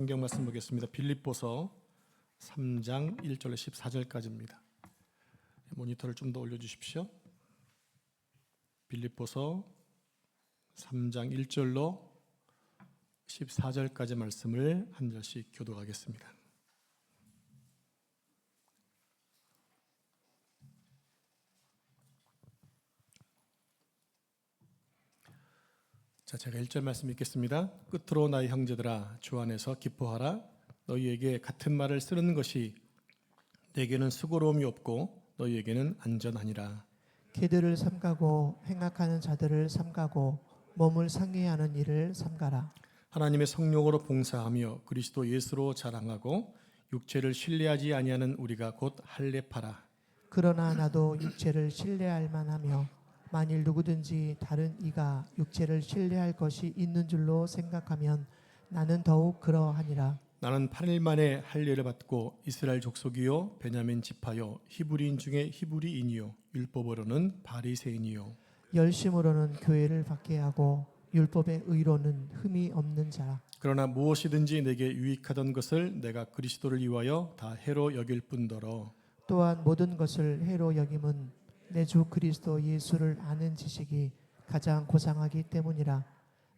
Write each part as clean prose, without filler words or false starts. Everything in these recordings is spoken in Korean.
성경 말씀 보겠습니다. 빌립보서 3장 1절로 14절까지입니다. 모니터를 좀 더 올려주십시오. 빌립보서 3장 1절로 14절까지 말씀을 한 절씩 교독하겠습니다. 자, 제가 1절 말씀 읽겠습니다. 끝으로 나의 형제들아, 주 안에서 기뻐하라. 너희에게 같은 말을 쓰는 것이 내게는 수고로움이 없고 너희에게는 안전하니라. 기들을 삼가고 행악하는 자들을 삼가고 몸을 상해하는 일을 삼가라. 하나님의 성령으로 봉사하며 그리스도 예수로 자랑하고 육체를 신뢰하지 아니하는 우리가 곧 할례파라. 그러나 나도 육체를 신뢰할 만하며 만일 누구든지 다른 이가 육체를 신뢰할 것이 있는 줄로 생각하면 나는 더욱 그러하니라. 나는 8일 만에 할례를 받고 이스라엘 족속이요 베냐민 지파요 히브리인 중에 히브리인이요 율법으로는 바리새인이요 열심으로는 교회를 받게 하고 율법의 의로는 흠이 없는 자라. 그러나 무엇이든지 내게 유익하던 것을 내가 그리스도를 위하여 다 해로 여길 뿐더러 또한 모든 것을 해로 여김은 내 주 그리스도 예수를 아는 지식이 가장 고상하기 때문이라.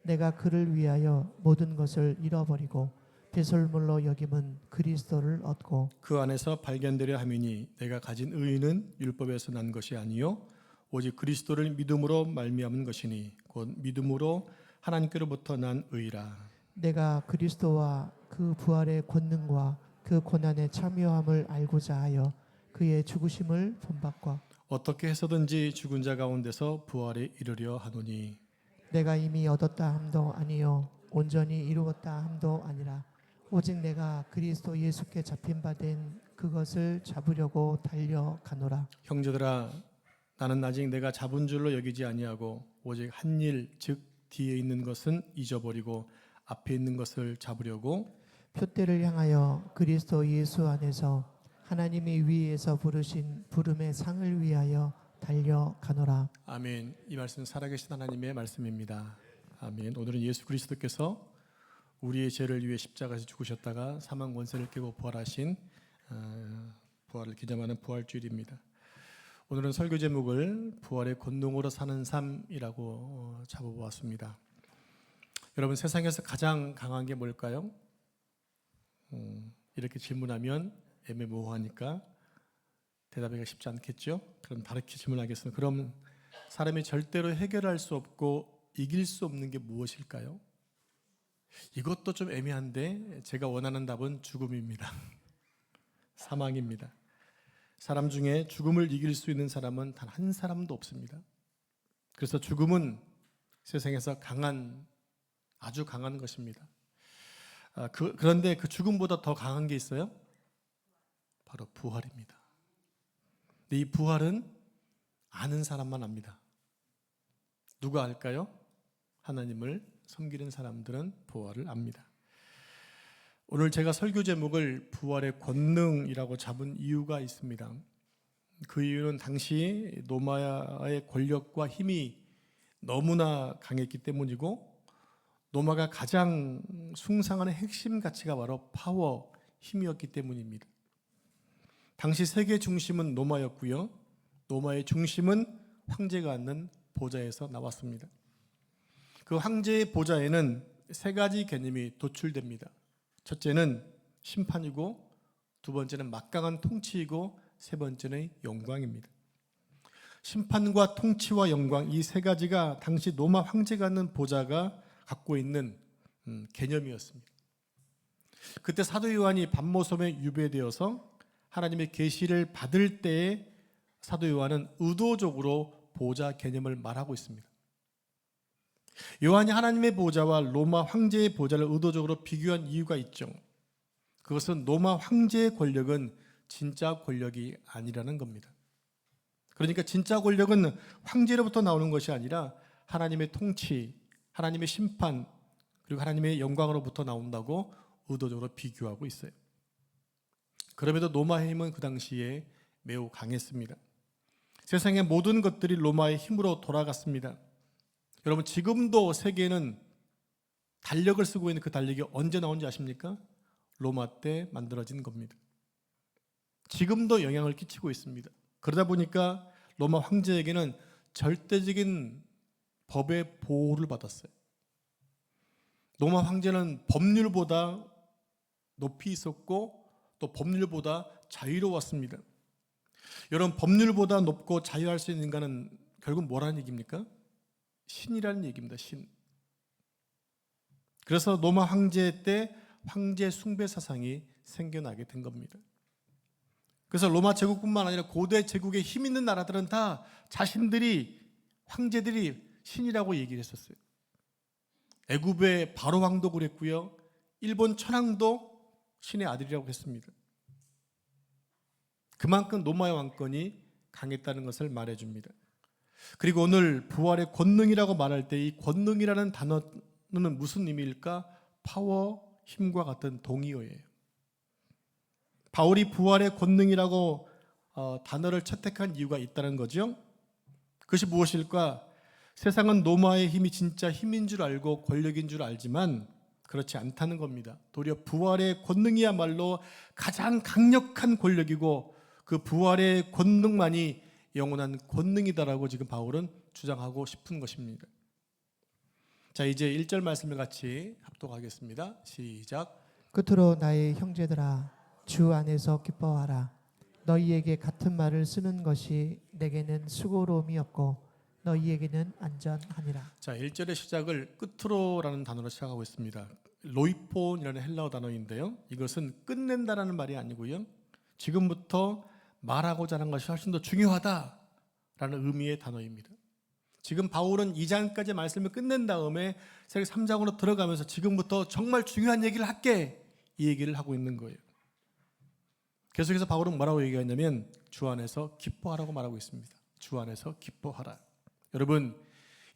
내가 그를 위하여 모든 것을 잃어버리고 배설물로 여김은 그리스도를 얻고 그 안에서 발견되려 함이니 내가 가진 의는 율법에서 난 것이 아니요 오직 그리스도를 믿음으로 말미암은 것이니 곧 믿음으로 하나님께로부터 난 의라. 내가 그리스도와 그 부활의 권능과 그 고난의 참여함을 알고자 하여 그의 죽으심을 본받고 어떻게 해서든지 죽은 자 가운데서 부활에 이르려 하노니 내가 이미 얻었다 함도 아니요 온전히 이루었다 함도 아니라 오직 내가 그리스도 예수께 잡힌 바 된 그것을 잡으려고 달려가노라. 형제들아, 나는 아직 내가 잡은 줄로 여기지 아니하고 오직 한 일 즉 뒤에 있는 것은 잊어버리고 앞에 있는 것을 잡으려고 표대를 향하여 그리스도 예수 안에서 하나님이 위에서 부르신 부름의 상을 위하여 달려가노라. 아멘. 이 말씀은 살아계신 하나님의 말씀입니다. 아멘. 오늘은 예수 그리스도께서 우리의 죄를 위해 십자가에서 죽으셨다가 사망 권세를 깨고 부활하신 부활을 기념하는 부활주일입니다. 오늘은 설교 제목을 부활의 권능으로 사는 삶이라고 잡아보았습니다. 여러분, 세상에서 가장 강한 게 뭘까요? 이렇게 질문하면 애매모호하니까 대답하기가 쉽지 않겠죠? 그럼 다르게 질문하겠습니다. 그럼 사람이 절대로 해결할 수 없고 이길 수 없는 게 무엇일까요? 이것도 좀 애매한데 제가 원하는 답은 죽음입니다. 사망입니다. 사람 중에 죽음을 이길 수 있는 사람은 단 한 사람도 없습니다. 그래서 죽음은 세상에서 아주 강한 것입니다. 그런데 그 죽음보다 더 강한 게 있어요? 바로 부활입니다. 근데 이 부활은 아는 사람만 압니다. 누가 알까요? 하나님을 섬기는 사람들은 부활을 압니다. 오늘 제가 설교 제목을 부활의 권능이라고 잡은 이유가 있습니다. 그 이유는 당시 로마의 권력과 힘이 너무나 강했기 때문이고 로마가 가장 숭상하는 핵심 가치가 바로 파워, 힘이었기 때문입니다. 당시 세계 중심은 로마였고요. 로마의 중심은 황제가 앉는 보좌에서 나왔습니다. 그 황제의 보좌에는 세 가지 개념이 도출됩니다. 첫째는 심판이고, 두 번째는 막강한 통치이고, 세 번째는 영광입니다. 심판과 통치와 영광, 이 세 가지가 당시 로마 황제가 앉는 보좌가 갖고 있는 개념이었습니다. 그때 사도 요한이 밤모섬에 유배되어서 하나님의 계시를 받을 때에 사도 요한은 의도적으로 보좌 개념을 말하고 있습니다. 요한이 하나님의 보좌와 로마 황제의 보좌를 의도적으로 비교한 이유가 있죠. 그것은 로마 황제의 권력은 진짜 권력이 아니라는 겁니다. 그러니까 진짜 권력은 황제로부터 나오는 것이 아니라 하나님의 통치, 하나님의 심판, 그리고 하나님의 영광으로부터 나온다고 의도적으로 비교하고 있어요. 그럼에도 로마의 힘은 그 당시에 매우 강했습니다. 세상의 모든 것들이 로마의 힘으로 돌아갔습니다. 여러분, 지금도 세계는 달력을 쓰고 있는 그 달력이 언제 나온지 아십니까? 로마 때 만들어진 겁니다. 지금도 영향을 끼치고 있습니다. 그러다 보니까 로마 황제에게는 절대적인 법의 보호를 받았어요. 로마 황제는 법률보다 높이 있었고 또 법률보다 자유로웠습니다. 여러분, 법률보다 높고 자유할 수 있는 인간은 결국 뭐라는 얘기입니까? 신이라는 얘기입니다. 신. 그래서 로마 황제 때 황제 숭배 사상이 생겨나게 된 겁니다. 그래서 로마 제국뿐만 아니라 고대 제국의 힘 있는 나라들은 다 자신들이 황제들이 신이라고 얘기를 했었어요. 애굽의 바로 왕도 그랬고요. 일본 천황도 신의 아들이라고 했습니다. 그만큼 로마의 왕권이 강했다는 것을 말해줍니다. 그리고 오늘 부활의 권능이라고 말할 때 이 권능이라는 단어는 무슨 의미일까? 파워, 힘과 같은 동의어예요. 바울이 부활의 권능이라고 단어를 채택한 이유가 있다는 거죠. 그것이 무엇일까? 세상은 로마의 힘이 진짜 힘인 줄 알고 권력인 줄 알지만 그렇지 않다는 겁니다. 도리어 부활의 권능이야말로 가장 강력한 권력이고 그 부활의 권능만이 영원한 권능이다라고 지금 바울은 주장하고 싶은 것입니다. 자, 이제 1절 말씀을 같이 합독하겠습니다. 시작. 끝으로 나의 형제들아 주 안에서 기뻐하라. 너희에게 같은 말을 쓰는 것이 내게는 수고로움이 없고 너희에게는 안전하니라. 자, 1절의 시작을 끝으로라는 단어로 시작하고 있습니다. 로이폰이라는 헬라어 단어인데요. 이것은 끝낸다라는 말이 아니고요. 지금부터 말하고자 하는 것이 훨씬 더 중요하다라는 의미의 단어입니다. 지금 바울은 2장까지 말씀을 끝낸 다음에 3장으로 들어가면서 지금부터 정말 중요한 얘기를 할게, 이 얘기를 하고 있는 거예요. 계속해서 바울은 뭐라고 얘기하냐면 주 안에서 기뻐하라고 말하고 있습니다. 주 안에서 기뻐하라. 여러분,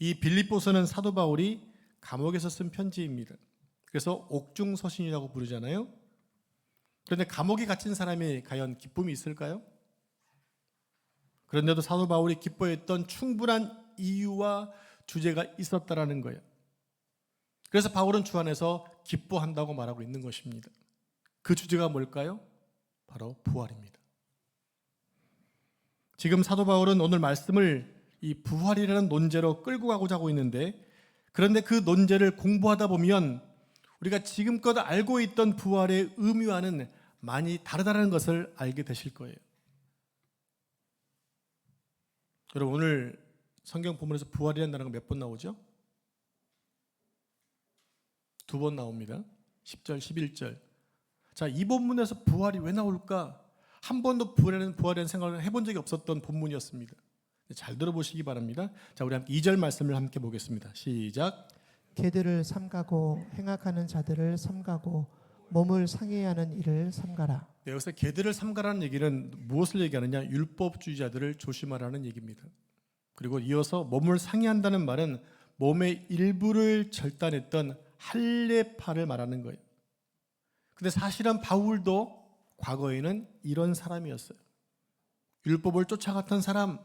이 빌립보서는 사도 바울이 감옥에서 쓴 편지입니다. 그래서 옥중서신이라고 부르잖아요. 그런데 감옥에 갇힌 사람이 과연 기쁨이 있을까요? 그런데도 사도 바울이 기뻐했던 충분한 이유와 주제가 있었다라는 거예요. 그래서 바울은 주 안에서 기뻐한다고 말하고 있는 것입니다. 그 주제가 뭘까요? 바로 부활입니다. 지금 사도 바울은 오늘 말씀을 이 부활이라는 논제로 끌고 가고자 하고 있는데, 그런데 그 논제를 공부하다 보면 우리가 지금껏 알고 있던 부활의 의미와는 많이 다르다는 것을 알게 되실 거예요. 여러분, 오늘 성경 본문에서 부활이라는 단어가 몇 번 나오죠? 2번 나옵니다. 10절, 11절. 자, 이 본문에서 부활이 왜 나올까? 한 번도 부활이라는 생각을 해본 적이 없었던 본문이었습니다. 잘 들어보시기 바랍니다. 자, 우리 함께 2절 말씀을 함께 보겠습니다. 시작. 개들을 삼가고 행악하는 자들을 삼가고 몸을 상해하는 일을 삼가라. 네, 여기서 개들을 삼가라는 얘기는 무엇을 얘기하느냐? 율법주의자들을 조심하라는 얘기입니다. 그리고 이어서 몸을 상해한다는 말은 몸의 일부를 절단했던 할례파를 말하는 거예요. 근데 사실은 바울도 과거에는 이런 사람이었어요. 율법을 쫓아갔던 사람,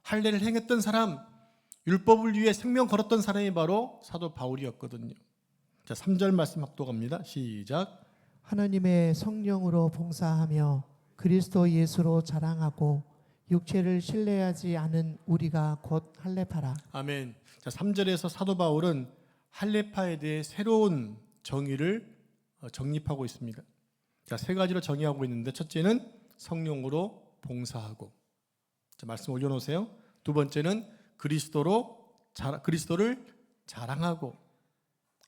할례를 행했던 사람, 율법을 위해 생명 걸었던 사람이 바로 사도 바울이었거든요. 자, 3절 말씀 합독합니다. 시작. 하나님의 성령으로 봉사하며 그리스도 예수로 자랑하고 육체를 신뢰하지 않은 우리가 곧 할례파라. 아멘. 자, 3절에서 사도 바울은 할례파에 대해 새로운 정의를 정립하고 있습니다. 자, 세 가지로 정의하고 있는데, 첫째는 성령으로 봉사하고, 자, 말씀 올려놓으세요. 두 번째는 그리스도를 자랑하고,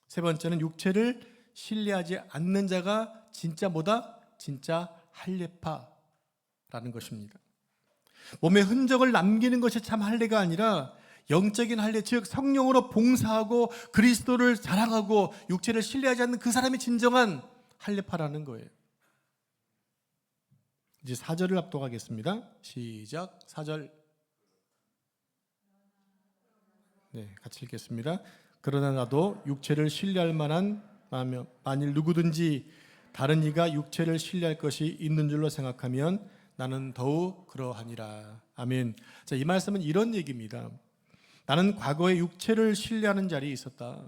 세 번째는 육체를 신뢰하지 않는 자가 진짜 뭐다? 진짜 할례파라는 것입니다. 몸에 흔적을 남기는 것이 참 할례가 아니라 영적인 할례, 즉 성령으로 봉사하고 그리스도를 자랑하고 육체를 신뢰하지 않는 그 사람이 진정한 할례파라는 거예요. 이제 4절을 합독하겠습니다. 시작. 4절. 네, 같이 읽겠습니다. 그러나 나도 육체를 신뢰할 만한 만일 누구든지 다른 이가 육체를 신뢰할 것이 있는 줄로 생각하면 나는 더욱 그러하니라. 아멘. 자, 이 말씀은 이런 얘기입니다. 나는 과거에 육체를 신뢰하는 자리에 있었다.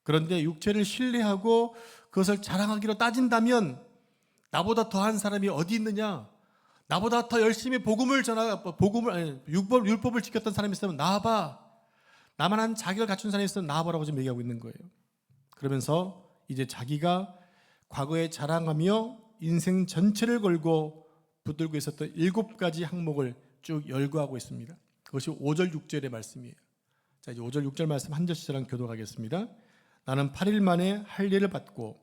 그런데 육체를 신뢰하고 그것을 자랑하기로 따진다면 나보다 더한 사람이 어디 있느냐? 나보다 더 열심히 율법을 지켰던 사람이 있으면 나와봐. 나만한 자격을 갖춘 사람이 있으면 나와보라고 지금 얘기하고 있는 거예요. 그러면서 이제 자기가 과거에 자랑하며 인생 전체를 걸고 붙들고 있었던 7가지 항목을 쭉 열거하고 있습니다. 그것이 5절 6절의 말씀이에요. 자, 이제 5절 6절 말씀 한 절씩 저랑 교독하겠습니다. 나는 8일 만에 할례를 받고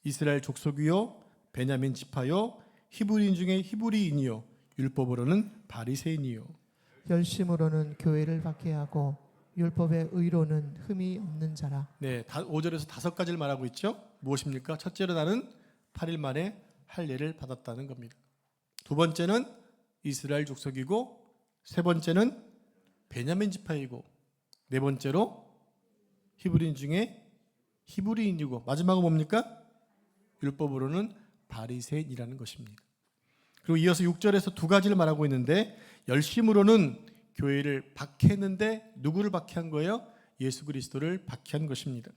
이스라엘 족속이요 베냐민 지파요 히브리인 중에 히브리인이요 율법으로는 바리새인이요. 열심으로는 교회를 박해하고 율법의 의로는 흠이 없는 자라. 네, 5절에서 5가지를 말하고 있죠. 무엇입니까? 첫째로 나는 8일 만에 할례를 받았다는 겁니다. 두 번째는 이스라엘 족속이고, 세 번째는 베냐민 지파이고, 네 번째로 히브리인 중에 히브리인이고, 마지막은 뭡니까? 율법으로는 바리새인이라는 것입니다. 그리고 이어서 6절에서 2가지를 말하고 있는데, 열심으로는 교회를 박해했는데 누구를 박해한 거예요? 예수 그리스도를 박해한 것입니다.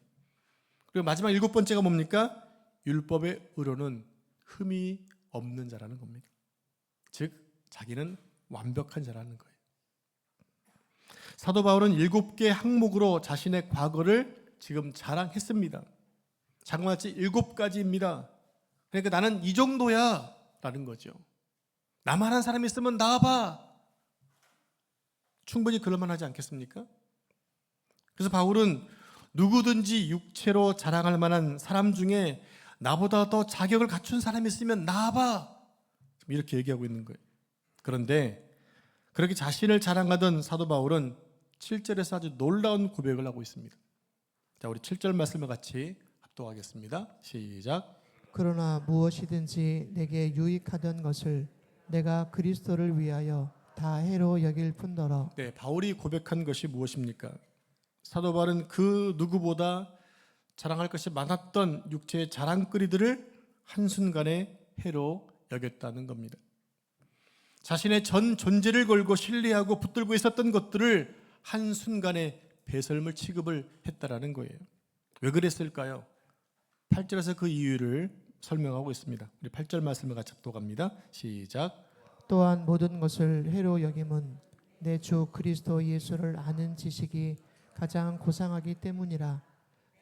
그리고 마지막 7번째가 뭡니까? 율법의 의로는 흠이 없는 자라는 겁니다. 즉 자기는 완벽한 자라는 거예요. 사도 바울은 7개 항목으로 자신의 과거를 지금 자랑했습니다. 자그마치 7가지입니다. 그러니까 나는 이 정도야 라는 거죠. 나만한 사람이 있으면 나와봐. 충분히 그럴만하지 않겠습니까? 그래서 바울은 누구든지 육체로 자랑할 만한 사람 중에 나보다 더 자격을 갖춘 사람이 있으면 나와봐. 이렇게 얘기하고 있는 거예요. 그런데 그렇게 자신을 자랑하던 사도 바울은 7절에서 아주 놀라운 고백을 하고 있습니다. 자, 우리 7절 말씀을 같이 합독하겠습니다. 시작. 그러나 무엇이든지 내게 유익하던 것을 내가 그리스도를 위하여 다 해로 여길 뿐더러. 네, 바울이 고백한 것이 무엇입니까? 사도 바울은 그 누구보다 자랑할 것이 많았던 육체의 자랑거리들을 한순간에 해로 여겼다는 겁니다. 자신의 전 존재를 걸고 신뢰하고 붙들고 있었던 것들을 한순간에 배설물 취급을 했다라는 거예요. 왜 그랬을까요? 8절에서 그 이유를 설명하고 있습니다. 우리 8절 말씀을 같이 합독합니다. 시작. 또한 모든 것을 해로 여김은 내 주 그리스도 예수를 아는 지식이 가장 고상하기 때문이라.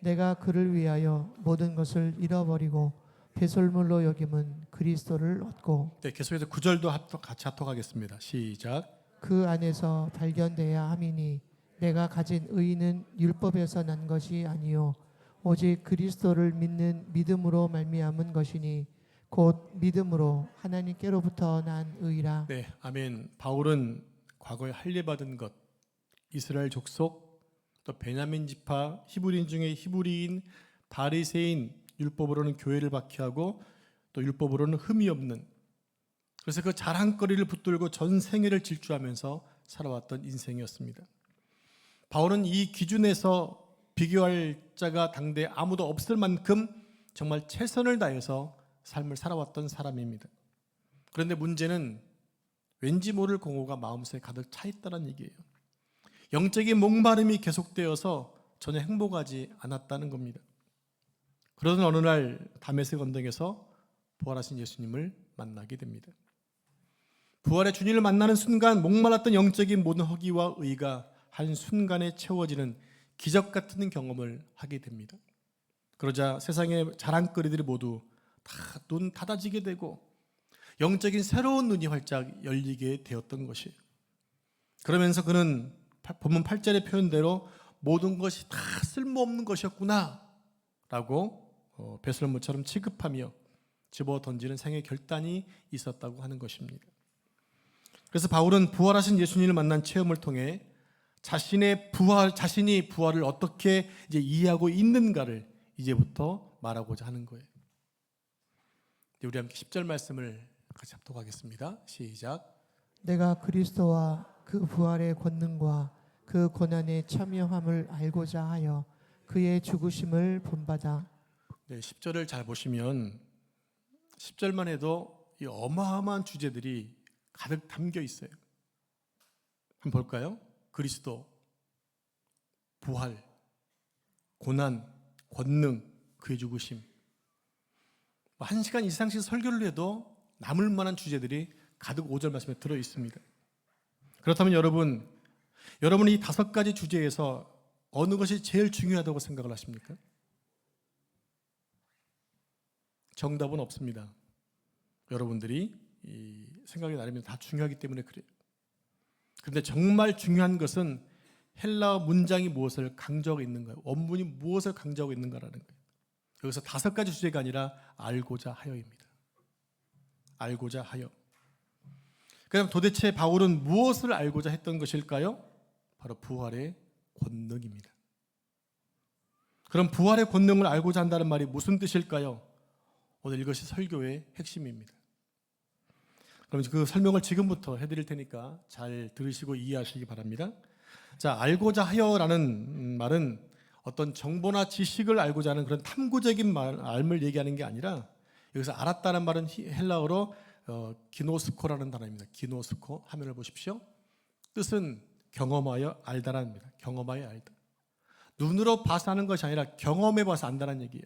내가 그를 위하여 모든 것을 잃어버리고 배설물로 여김은 그리스도를 얻고. 네, 계속해서 9절도 같이 합독하겠습니다. 시작. 그 안에서 발견돼야 함이니 내가 가진 의는 율법에서 난 것이 아니요 오직 그리스도를 믿는 믿음으로 말미암은 것이니 곧 믿음으로 하나님께로부터 난 의라. 네, 아멘. 바울은 과거에 할례 받은 것, 이스라엘 족속, 또 베냐민 지파, 히브리인 중에 히브리인, 바리새인, 율법으로는 교회를 박해하고 또 율법으로는 흠이 없는, 그래서 그 자랑거리를 붙들고 전 생애를 질주하면서 살아왔던 인생이었습니다. 바울은 이 기준에서 비교할 자가 당대 아무도 없을 만큼 정말 최선을 다해서 삶을 살아왔던 사람입니다. 그런데 문제는 왠지 모를 공허가 마음속에 가득 차 있다는 얘기예요. 영적인 목마름이 계속되어서 전혀 행복하지 않았다는 겁니다. 그러던 어느 날 다메섹 언덕에서 부활하신 예수님을 만나게 됩니다. 부활의 주님을 만나는 순간 목말랐던 영적인 모든 허기와 의가 한순간에 채워지는 기적 같은 경험을 하게 됩니다. 그러자 세상의 자랑거리들이 모두 다 눈 닫아지게 되고 영적인 새로운 눈이 활짝 열리게 되었던 것이에요. 그러면서 그는 본문 8절의 표현대로 모든 것이 다 쓸모없는 것이었구나 라고 배설물처럼 취급하며 집어 던지는 생의 결단이 있었다고 하는 것입니다. 그래서 바울은 부활하신 예수님을 만난 체험을 통해 자신이 부활을 어떻게 이제 이해하고 있는가를 이제부터 말하고자 하는 거예요. 우리 함께 10절 말씀을 같이 합독하겠습니다. 시작. 내가 그리스도와 그 부활의 권능과 그 고난의 참여함을 알고자 하여 그의 죽으심을 본받아. 네, 10절을 잘 보시면 10절만 해도 이 어마어마한 주제들이 가득 담겨 있어요. 한번 볼까요? 그리스도, 부활, 고난, 권능, 그의 죽으심. 한 시간 이상씩 설교를 해도 남을 만한 주제들이 가득 5절 말씀에 들어 있습니다. 그렇다면 여러분이 이 5가지 주제에서 어느 것이 제일 중요하다고 생각을 하십니까? 정답은 없습니다. 여러분들이 이 생각이 나름대로 다 중요하기 때문에 그래요. 그런데 정말 중요한 것은 헬라어 문장이 무엇을 강조하고 있는가요? 원문이 무엇을 강조하고 있는가라는 거예요. 여기서 5가지 주제가 아니라 알고자 하여입니다. 알고자 하여. 그럼 도대체 바울은 무엇을 알고자 했던 것일까요? 바로 부활의 권능입니다. 그럼 부활의 권능을 알고자 한다는 말이 무슨 뜻일까요? 오늘 이것이 설교의 핵심입니다. 그럼 그 설명을 지금부터 해드릴 테니까 잘 들으시고 이해하시기 바랍니다. 자, 알고자 하여라는 말은 어떤 정보나 지식을 알고자 하는 그런 탐구적인 알을 얘기하는 게 아니라 여기서 알았다는 말은 헬라어로 기노스코라는 단어입니다. 기노스코 화면을 보십시오. 뜻은 경험하여 알다라는 겁니다. 경험하여 알다. 눈으로 봐서 하는 것이 아니라 경험해 봐서 안다는 얘기예요.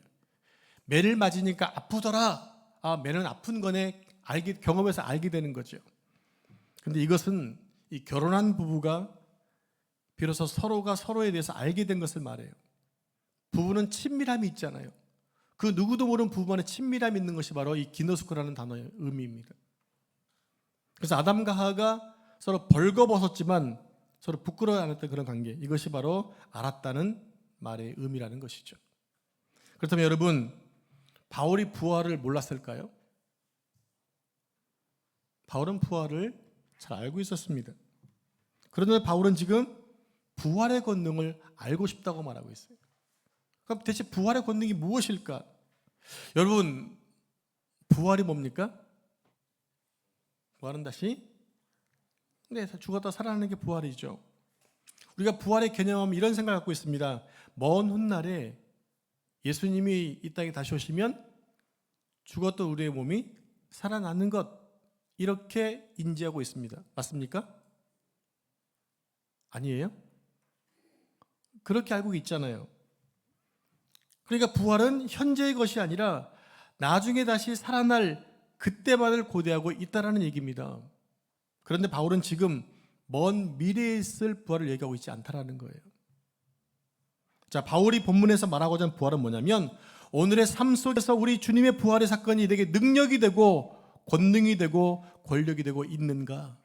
매를 맞으니까 아프더라. 아, 매는 아픈 거네. 경험해서 알게 되는 거죠. 그런데 이것은 이 결혼한 부부가 비로소 서로가 서로에 대해서 알게 된 것을 말해요. 부부는 친밀함이 있잖아요. 그 누구도 모르는 부부간에 친밀함이 있는 것이 바로 이 기노스코라는 단어의 의미입니다. 그래서 아담과 하와가 서로 벌거벗었지만 서로 부끄러워 안했던 그런 관계, 이것이 바로 알았다는 말의 의미라는 것이죠. 그렇다면 여러분, 바울이 부활을 몰랐을까요? 바울은 부활을 잘 알고 있었습니다. 그런데 바울은 지금 부활의 권능을 알고 싶다고 말하고 있어요. 그럼 대체 부활의 권능이 무엇일까? 여러분, 부활이 뭡니까? 부활은 다시 죽었다 살아나는 게 부활이죠. 우리가 부활의 개념하면 이런 생각을 갖고 있습니다. 먼 훗날에 예수님이 이 땅에 다시 오시면 죽었던 우리의 몸이 살아나는 것, 이렇게 인지하고 있습니다. 맞습니까? 아니에요? 그렇게 알고 있잖아요. 그러니까 부활은 현재의 것이 아니라 나중에 다시 살아날 그때만을 고대하고 있다라는 얘기입니다. 그런데 바울은 지금 먼 미래에 있을 부활을 얘기하고 있지 않다라는 거예요. 자, 바울이 본문에서 말하고자 하는 부활은 뭐냐면 오늘의 삶 속에서 우리 주님의 부활의 사건이 내게 능력이 되고 권능이 되고 권력이 되고 있는가?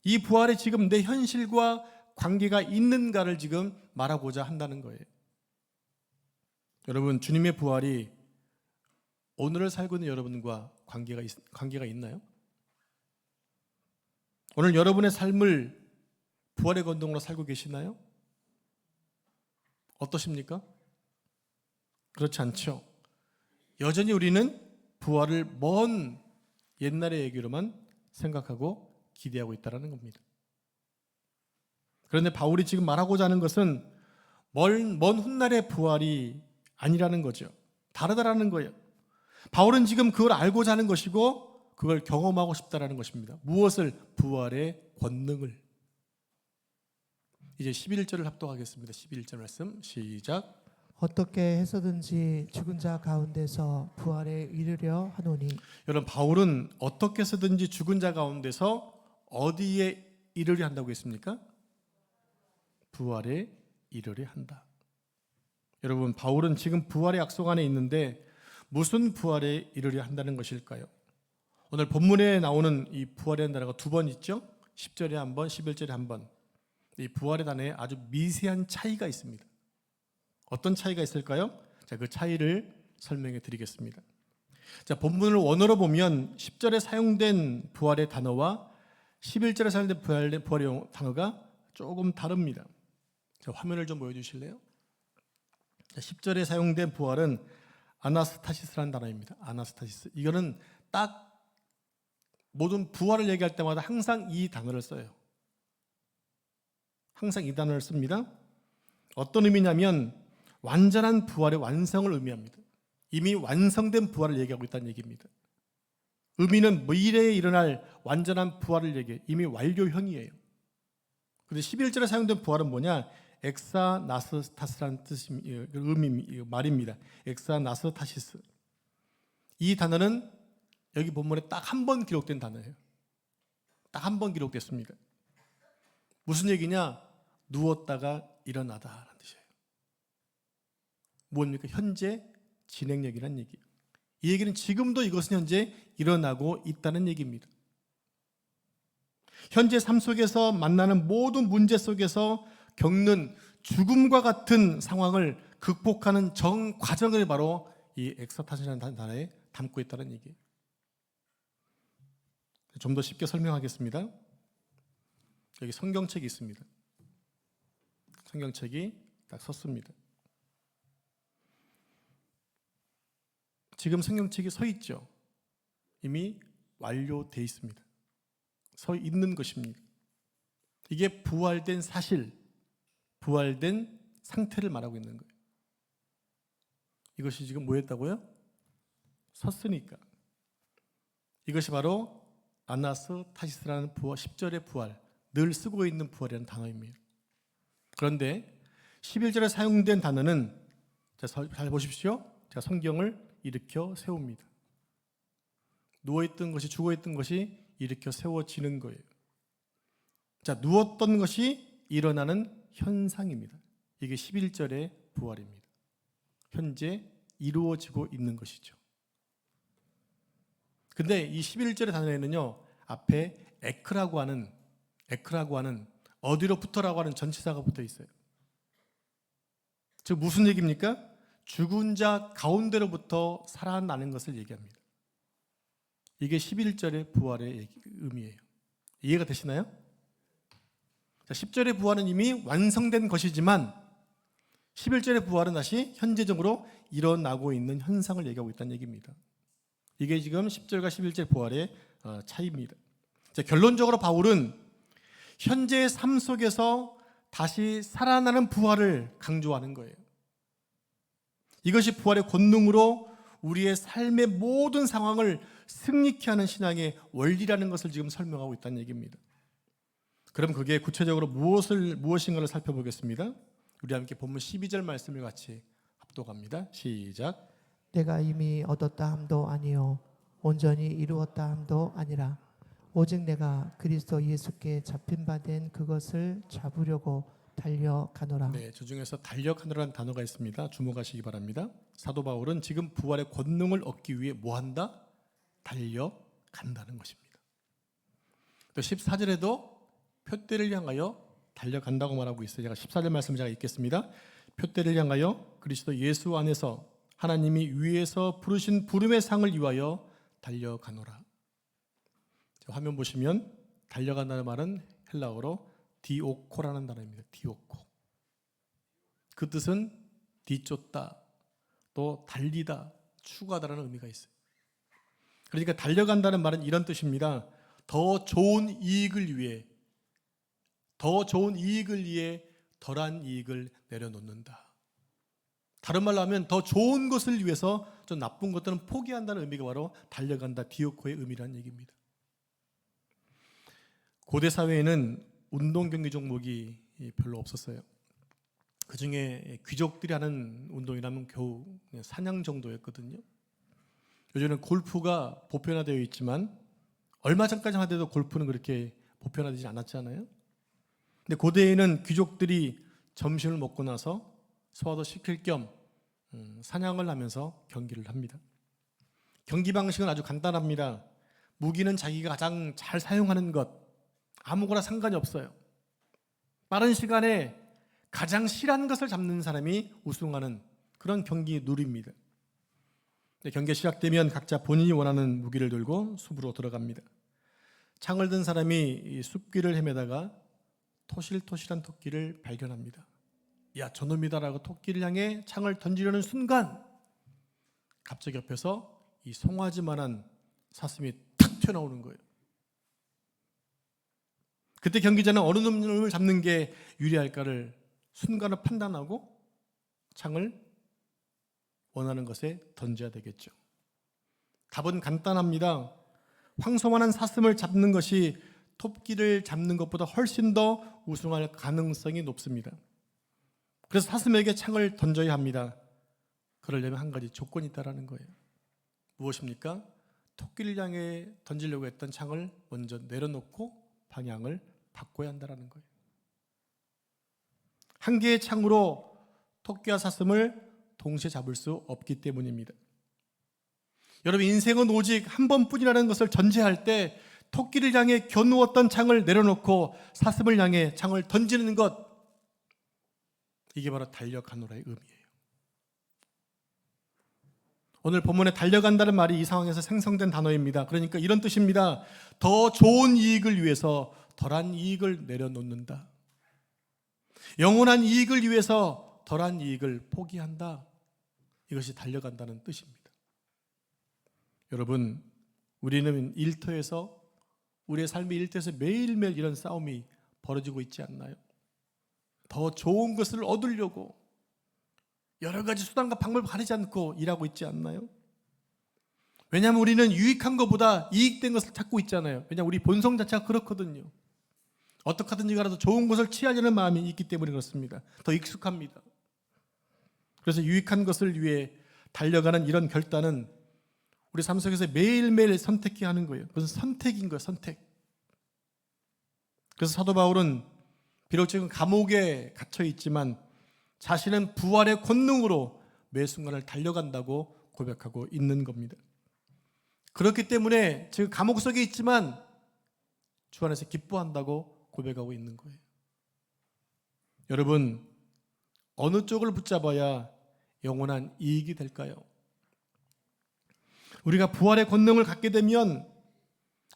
이 부활이 지금 내 현실과 관계가 있는가를 지금 말하고자 한다는 거예요. 여러분, 주님의 부활이 오늘을 살고 있는 여러분과 관계가 있나요? 오늘 여러분의 삶을 부활의 권능으로 살고 계시나요? 어떠십니까? 그렇지 않죠. 여전히 우리는 부활을 먼 옛날의 얘기로만 생각하고 기대하고 있다는 겁니다. 그런데 바울이 지금 말하고자 하는 것은 먼 훗날의 부활이 아니라는 거죠. 다르다라는 거예요. 바울은 지금 그걸 알고자 하는 것이고 그걸 경험하고 싶다라는 것입니다. 무엇을? 부활의 권능을. 이제 11절을 합독하겠습니다. 11절 말씀 시작. 어떻게 해서든지 죽은 자 가운데서 부활에 이르려 하노니. 여러분, 바울은 어떻게 해서든지 죽은 자 가운데서 어디에 이르려 한다고 했습니까? 부활에 이르려 한다. 여러분, 바울은 지금 부활의 약속 안에 있는데 무슨 부활에 이르려 한다는 것일까요? 오늘 본문에 나오는 이 부활이라는 단어가 2번 있죠? 10절에 한 번, 11절에 한 번. 이 부활의 단어에 아주 미세한 차이가 있습니다. 어떤 차이가 있을까요? 자, 그 차이를 설명해 드리겠습니다. 자, 본문을 원어로 보면 10절에 사용된 부활의 단어와 11절에 사용된 부활의 단어가 조금 다릅니다. 자, 화면을 좀 보여주실래요? 자, 10절에 사용된 부활은 아나스타시스라는 단어입니다. 아나스타시스. 이거는 딱 모든 부활을 얘기할 때마다 항상 이 단어를 써요. 항상 이 단어를 씁니다. 어떤 의미냐면 완전한 부활의 완성을 의미합니다. 이미 완성된 부활을 얘기하고 있다는 얘기입니다. 의미는 미래에 일어날 완전한 부활을 얘기해요. 이미 완료형이에요. 그런데 11절에 사용된 부활은 뭐냐? 엑사나스타스라는 뜻의 말입니다. 엑사나스타시스. 이 단어는 여기 본문에 딱 한 번 기록된 단어예요. 딱 한 번 기록됐습니다. 무슨 얘기냐? 누웠다가 일어나다라는 뜻이에요. 뭡니까? 현재 진행형이라는 얘기예요. 이 얘기는 지금도 이것은 현재 일어나고 있다는 얘기입니다. 현재 삶 속에서 만나는 모든 문제 속에서 겪는 죽음과 같은 상황을 극복하는 정 과정을 바로 이 엑서타시라는 단어에 담고 있다는 얘기예요. 좀 더 쉽게 설명하겠습니다. 여기 성경책이 있습니다. 성경책이 딱 섰습니다. 지금 성경책이 서 있죠. 이미 완료되어 있습니다. 서 있는 것입니다. 이게 부활된 사실, 부활된 상태를 말하고 있는 거예요. 이것이 지금 뭐였다고요? 섰으니까. 이것이 바로 아나스타시스라는 부활, 10절의 부활, 늘 쓰고 있는 부활이라는 단어입니다. 그런데 11절에 사용된 단어는 잘 보십시오. 제가 성경을 일으켜 세웁니다. 누워있던 것이, 죽어있던 것이 일으켜 세워지는 거예요. 자, 누웠던 것이 일어나는 현상입니다. 이게 11절의 부활입니다. 현재 이루어지고 있는 것이죠. 근데 이 11절의 단어에는요, 앞에 에크라고 하는 어디로부터라고 하는 전치사가 붙어 있어요. 즉 무슨 얘기입니까? 죽은 자 가운데로부터 살아나는 것을 얘기합니다. 이게 11절의 부활의 의미예요. 이해가 되시나요? 자, 10절의 부활은 이미 완성된 것이지만 11절의 부활은 다시 현재적으로 일어나고 있는 현상을 얘기하고 있다는 얘기입니다. 이게 지금 10절과 11절 부활의 차이입니다. 자, 결론적으로 바울은 현재의 삶 속에서 다시 살아나는 부활을 강조하는 거예요. 이것이 부활의 권능으로 우리의 삶의 모든 상황을 승리케 하는 신앙의 원리라는 것을 지금 설명하고 있다는 얘기입니다. 그럼 그게 구체적으로 무엇인가를 살펴보겠습니다. 우리 함께 본문 12절 말씀을 같이 합독합니다. 시작. 내가 이미 얻었다 함도 아니요 온전히 이루었다 함도 아니라 오직 내가 그리스도 예수께 잡힌 바 된 그것을 잡으려고 달려가노라. 네, 저 중에서 달려가노라는 단어가 있습니다. 주목하시기 바랍니다. 사도 바울은 지금 부활의 권능을 얻기 위해 뭐한다? 달려간다는 것입니다. 또 14절에도 표대를 향하여 달려간다고 말하고 있어요. 제가 14절 말씀 제가 읽겠습니다. 표대를 향하여 그리스도 예수 안에서 하나님이 위에서 부르신 부름의 상을 위하여 달려가노라. 화면 보시면 달려간다는 말은 헬라어로 디오코라는 단어입니다. 디오코. 그 뜻은 뒤쫓다, 또 달리다, 추구하다라는 의미가 있어요. 그러니까 달려간다는 말은 이런 뜻입니다. 더 좋은 이익을 위해 덜한 이익을 내려놓는다. 다른 말로 하면 더 좋은 것을 위해서 좀 나쁜 것들은 포기한다는 의미가 바로 달려간다, 디오코의 의미라는 얘기입니다. 고대 사회에는 운동 경기 종목이 별로 없었어요. 그 중에 귀족들이 하는 운동이라면 겨우 사냥 정도였거든요. 요즘은 골프가 보편화되어 있지만 얼마 전까지 하더라도 골프는 그렇게 보편화되지 않았잖아요. 근데 고대에는 귀족들이 점심을 먹고 나서 소화도 시킬 겸 사냥을 하면서 경기를 합니다. 경기 방식은 아주 간단합니다. 무기는 자기가 가장 잘 사용하는 것, 아무거나 상관이 없어요. 빠른 시간에 가장 실한 것을 잡는 사람이 우승하는 그런 경기 룰입니다. 경기가 시작되면 각자 본인이 원하는 무기를 들고 숲으로 들어갑니다. 창을 든 사람이 숲길을 헤매다가 토실토실한 토끼를 발견합니다. 야, 저놈이다라고 토끼를 향해 창을 던지려는 순간 갑자기 옆에서 이 송아지만한 사슴이 탁 튀어나오는 거예요. 그때 경기자는 어느 놈을 잡는 게 유리할까를 순간을 판단하고 창을 원하는 것에 던져야 되겠죠. 답은 간단합니다. 황소만한 사슴을 잡는 것이 토끼를 잡는 것보다 훨씬 더 우승할 가능성이 높습니다. 그래서 사슴에게 창을 던져야 합니다. 그러려면 한 가지 조건이 있다라는 거예요. 무엇입니까? 토끼를 향해 던지려고 했던 창을 먼저 내려놓고 방향을 바꿔야 한다는 거예요. 한 개의 창으로 토끼와 사슴을 동시에 잡을 수 없기 때문입니다. 여러분, 인생은 오직 한 번뿐이라는 것을 전제할 때 토끼를 향해 겨누었던 창을 내려놓고 사슴을 향해 창을 던지는 것, 이게 바로 달려가노라의 의미예요. 오늘 본문에 달려간다는 말이 이 상황에서 생성된 단어입니다. 그러니까 이런 뜻입니다. 더 좋은 이익을 위해서 덜한 이익을 내려놓는다. 영원한 이익을 위해서 덜한 이익을 포기한다. 이것이 달려간다는 뜻입니다. 여러분, 우리는 일터에서, 우리의 삶의 일터에서 매일매일 이런 싸움이 벌어지고 있지 않나요? 더 좋은 것을 얻으려고 여러 가지 수단과 방법을 가리지 않고 일하고 있지 않나요? 왜냐하면 우리는 유익한 것보다 이익된 것을 찾고 있잖아요. 왜냐하면 우리 본성 자체가 그렇거든요. 어떻게 하든지 가라도 좋은 것을 취하려는 마음이 있기 때문에 그렇습니다. 더 익숙합니다. 그래서 유익한 것을 위해 달려가는 이런 결단은 우리 삶 속에서 매일매일 선택해야 하는 거예요. 그것은 선택인 거예요. 선택. 그래서 사도 바울은 비록 지금 감옥에 갇혀 있지만 자신은 부활의 권능으로 매 순간을 달려간다고 고백하고 있는 겁니다. 그렇기 때문에 지금 감옥 속에 있지만 주 안에서 기뻐한다고 고백하고 있는 거예요. 여러분, 어느 쪽을 붙잡아야 영원한 이익이 될까요? 우리가 부활의 권능을 갖게 되면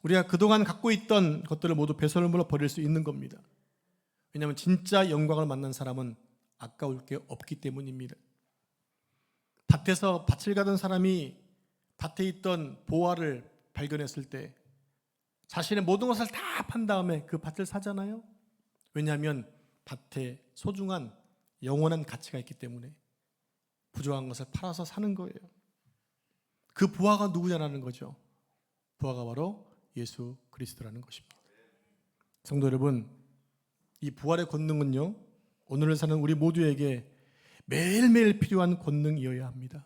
우리가 그동안 갖고 있던 것들을 모두 배설물로 버릴 수 있는 겁니다. 왜냐하면 진짜 영광을 만난 사람은 아까울 게 없기 때문입니다. 밭에서 밭을 가던 사람이 밭에 있던 보화를 발견했을 때 자신의 모든 것을 다 판 다음에 그 밭을 사잖아요. 왜냐하면 밭에 소중한 영원한 가치가 있기 때문에 부족한 것을 팔아서 사는 거예요. 그 부하가 누구냐라는 거죠. 부하가 바로 예수 그리스도라는 것입니다. 성도 여러분, 이 부활의 권능은요, 오늘을 사는 우리 모두에게 매일매일 필요한 권능이어야 합니다.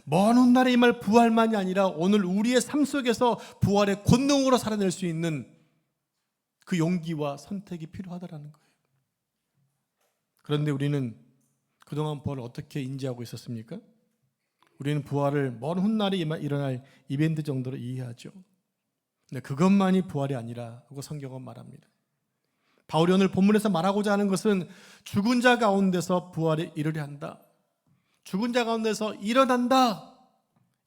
먼 훗날에 임할 부활만이 아니라 오늘 우리의 삶 속에서 부활의 권능으로 살아낼 수 있는 그 용기와 선택이 필요하다는 거예요. 그런데 우리는 그동안 부활을 어떻게 인지하고 있었습니까? 우리는 부활을 먼 훗날에 일어날 이벤트 정도로 이해하죠. 근데 그것만이 부활이 아니라고 성경은 말합니다. 바울이 오늘 본문에서 말하고자 하는 것은 죽은 자 가운데서 부활에 이르려 한다. 죽은 자 가운데서 일어난다.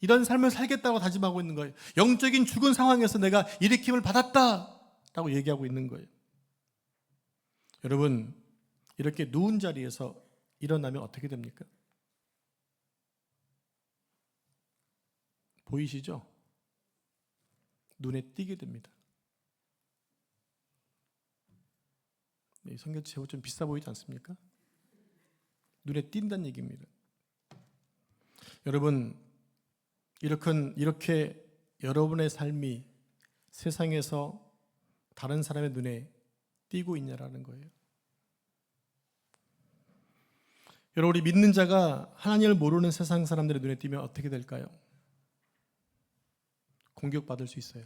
이런 삶을 살겠다고 다짐하고 있는 거예요. 영적인 죽은 상황에서 내가 일으킴을 받았다 라고 얘기하고 있는 거예요. 여러분, 이렇게 누운 자리에서 일어나면 어떻게 됩니까? 보이시죠? 눈에 띄게 됩니다. 네, 성경책 제목 좀 비싸 보이지 않습니까? 눈에 띈다는 얘기입니다. 여러분, 이렇게 여러분의 삶이 세상에서 다른 사람의 눈에 띄고 있냐라는 거예요. 여러분, 우리 믿는 자가 하나님을 모르는 세상 사람들의 눈에 띄면 어떻게 될까요? 공격받을 수 있어요.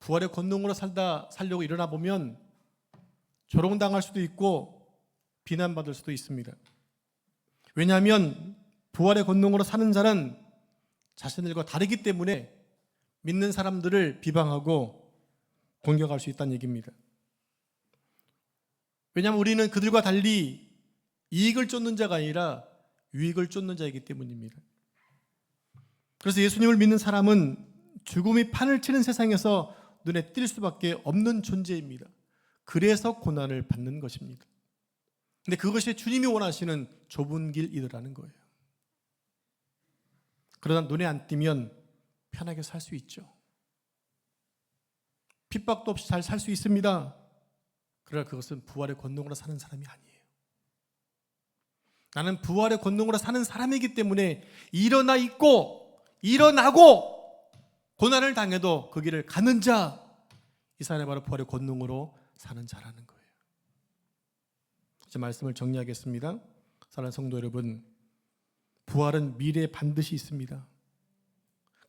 부활의 권능으로 살려고 일어나 보면 조롱당할 수도 있고 비난받을 수도 있습니다. 왜냐하면 부활의 권능으로 사는 자는 자신들과 다르기 때문에 믿는 사람들을 비방하고 공격할 수 있다는 얘기입니다. 왜냐하면 우리는 그들과 달리 이익을 쫓는 자가 아니라 유익을 쫓는 자이기 때문입니다. 그래서 예수님을 믿는 사람은 죽음이 판을 치는 세상에서 눈에 띌 수밖에 없는 존재입니다. 그래서 고난을 받는 것입니다. 근데 그것이 주님이 원하시는 좁은 길이더라는 거예요. 그러나 눈에 안 띄면 편하게 살 수 있죠. 핍박도 없이 잘 살 수 있습니다. 그러나 그것은 부활의 권능으로 사는 사람이 아니에요. 나는 부활의 권능으로 사는 사람이기 때문에 일어나 있고 일어나고 고난을 당해도 그 길을 가는 자, 이 사람이 바로 부활의 권능으로 사는 자라는 거예요. 이제 말씀을 정리하겠습니다. 사랑하는 성도 여러분, 부활은 미래에 반드시 있습니다.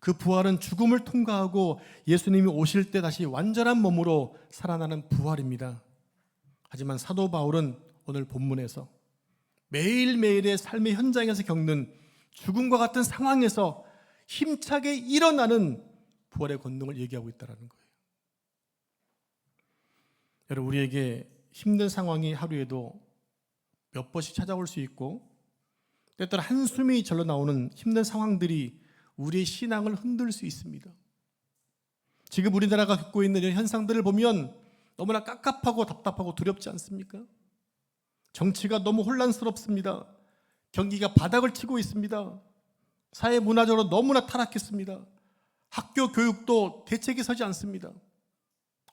그 부활은 죽음을 통과하고 예수님이 오실 때 다시 완전한 몸으로 살아나는 부활입니다. 하지만 사도 바울은 오늘 본문에서 매일매일의 삶의 현장에서 겪는 죽음과 같은 상황에서 힘차게 일어나는 부활의 권능을 얘기하고 있다는 거예요. 여러분, 우리에게 힘든 상황이 하루에도 몇 번씩 찾아올 수 있고 때때로 한숨이 절로 나오는 힘든 상황들이 우리의 신앙을 흔들 수 있습니다. 지금 우리나라가 겪고 있는 이런 현상들을 보면 너무나 깝깝하고 답답하고 두렵지 않습니까? 정치가 너무 혼란스럽습니다. 경기가 바닥을 치고 있습니다. 사회 문화적으로 너무나 타락했습니다. 학교 교육도 대책이 서지 않습니다.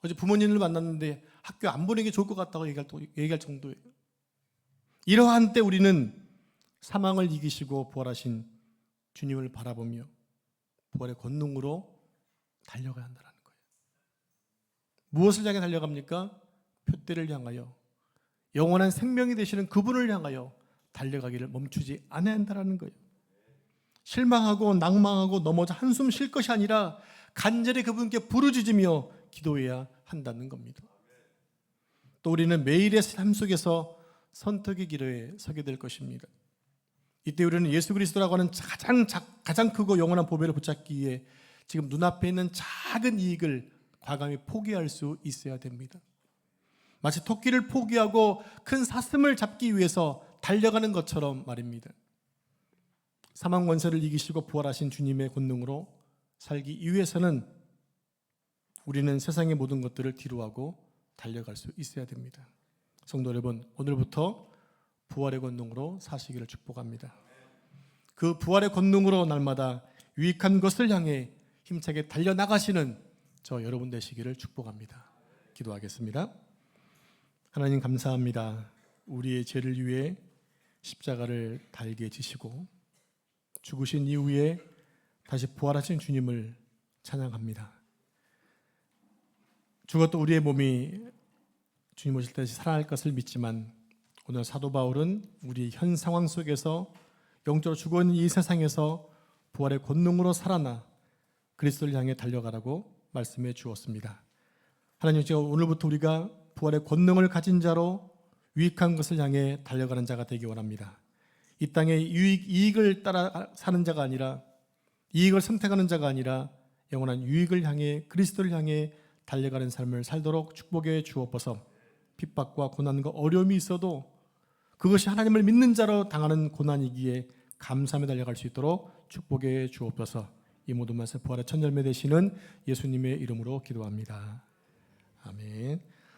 어제 부모님을 만났는데 학교 안 보내는 게 좋을 것 같다고 얘기할 정도예요. 이러한 때 우리는 사망을 이기시고 부활하신 주님을 바라보며 부활의 권능으로 달려가야 한다는 거예요. 무엇을 향해 달려갑니까? 표대를 향하여, 영원한 생명이 되시는 그분을 향하여 달려가기를 멈추지 않아야 한다는 거예요. 실망하고 낭망하고 넘어져 한숨 쉴 것이 아니라 간절히 그분께 부르짖으며 기도해야 한다는 겁니다. 또 우리는 매일의 삶 속에서 선택의 길에 서게 될 것입니다. 이때 우리는 예수 그리스도라고 하는 가장 크고 영원한 보배를 붙잡기 위해 지금 눈앞에 있는 작은 이익을 과감히 포기할 수 있어야 됩니다. 마치 토끼를 포기하고 큰 사슴을 잡기 위해서 달려가는 것처럼 말입니다. 사망 권세를 이기시고 부활하신 주님의 권능으로 살기 위해서는 우리는 세상의 모든 것들을 뒤로하고 달려갈 수 있어야 됩니다. 성도 여러분, 오늘부터 부활의 권능으로 사시기를 축복합니다. 그 부활의 권능으로 날마다 유익한 것을 향해 힘차게 달려나가시는 저 여러분 되시기를 축복합니다. 기도하겠습니다. 하나님 감사합니다. 우리의 죄를 위해 십자가를 달게 지시고 죽으신 이후에 다시 부활하신 주님을 찬양합니다. 죽었던 우리의 몸이 주님 오실 때 다시 살아날 것을 믿지만 오늘 사도 바울은 우리 현 상황 속에서 영적으로 죽어있는 이 세상에서 부활의 권능으로 살아나 그리스도를 향해 달려가라고 말씀해 주었습니다. 하나님, 제가 오늘부터 우리가 부활의 권능을 가진 자로 유익한 것을 향해 달려가는 자가 되기 원합니다. 이 땅의 이익을 따라 사는 자가 아니라, 이익을 선택하는 자가 아니라 영원한 유익을 향해, 그리스도를 향해 달려가는 삶을 살도록 축복해 주옵소서. 핍박과 고난과 어려움이 있어도 그것이 하나님을 믿는 자로 당하는 고난이기에 감사하며 달려갈 수 있도록 축복해 주옵소서. 이 모든 말씀 부활의 첫 열매 되시는 예수님의 이름으로 기도합니다. 아멘.